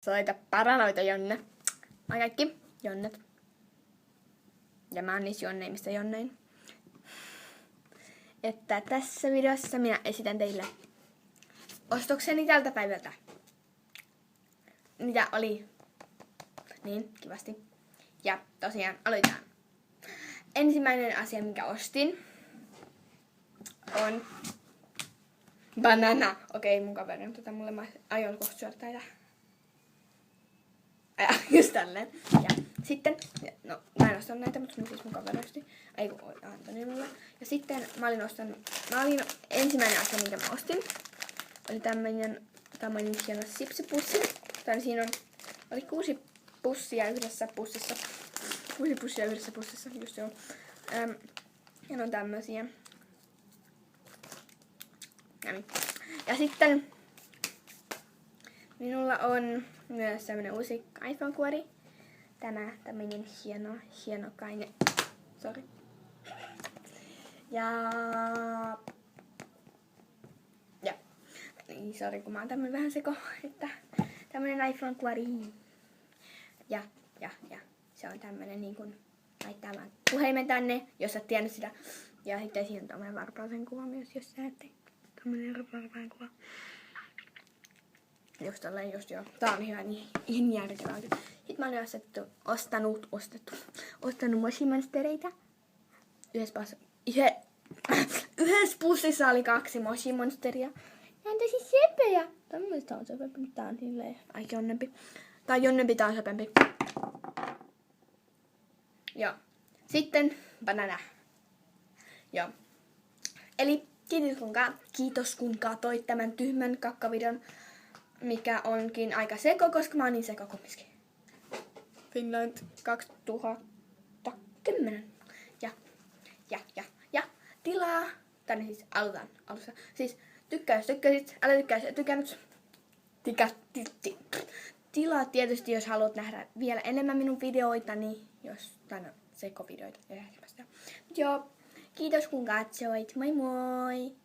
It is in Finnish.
Soita paranoita Jonne. Moi kaikki Jonnet. Ja mä oon niissä Jonneimmista Jonnein. Että tässä videossa minä esitän teille ostokseni tältä päivältä. Mitä oli niin kivasti. Ja tosiaan aloitetaan. Ensimmäinen asia, minkä ostin, on banana. Okei, mun kaveri on mulle mä aion kohta syöttää. Just tälleen. Ja sitten, no mä en ostanut näitä, mutta siis mun kaveri osti. Antoni mulle. Ja sitten ensimmäinen asia, minkä mä ostin, oli tämmönen hieno sipsipussi. Siinä oli 6 pussia yhdessä pussissa. 6 pussia yhdessä pussissa, just joo. Ja ne on tämmösiä. Ja sitten minulla on myös tämmönen uusi iPhone-kuori. Tämmönen hienokainen. Sori. Ja niin, sori kun mä oon tämmönen vähän seko, että tämmönen iPhone-kuori. Ja se on tämmönen niin kun laittaa vaan puhelimen tänne, jos et tiennyt sitä. Ja sitten siinä on tämmönen varpaisen kuva myös, jos sä ette. Tämmönen varpaisen kuva. Just tälleen, just joo. Tää on ihan järkevää. Sitten mä olin ostanut Moshi-monstereita. Yhdessä pussissa oli 2 Moshi-monsteria. Nää on tosi sepejä. Tämmöistä on sepempi, mutta tää on silleen aika jonnempi. Tää on jonnempi, tää on sepempi. Joo. Sitten banana. Joo. Eli kiitos kun katsoit tämän tyhmän kakkavideon, mikä onkin aika seko, koska mä oon niin seko kumminkin. Finland 2010. Ja tilaa. Tänne siis aloitetaan alussa. Siis tykkää jos tykkäsit, älä tykkää jos et tykännyt. Tilaa tietysti jos haluat nähdä vielä enemmän minun videoitani, jos tänne sekovideoita. Joo. Kiitos kun katsoit. Moi moi!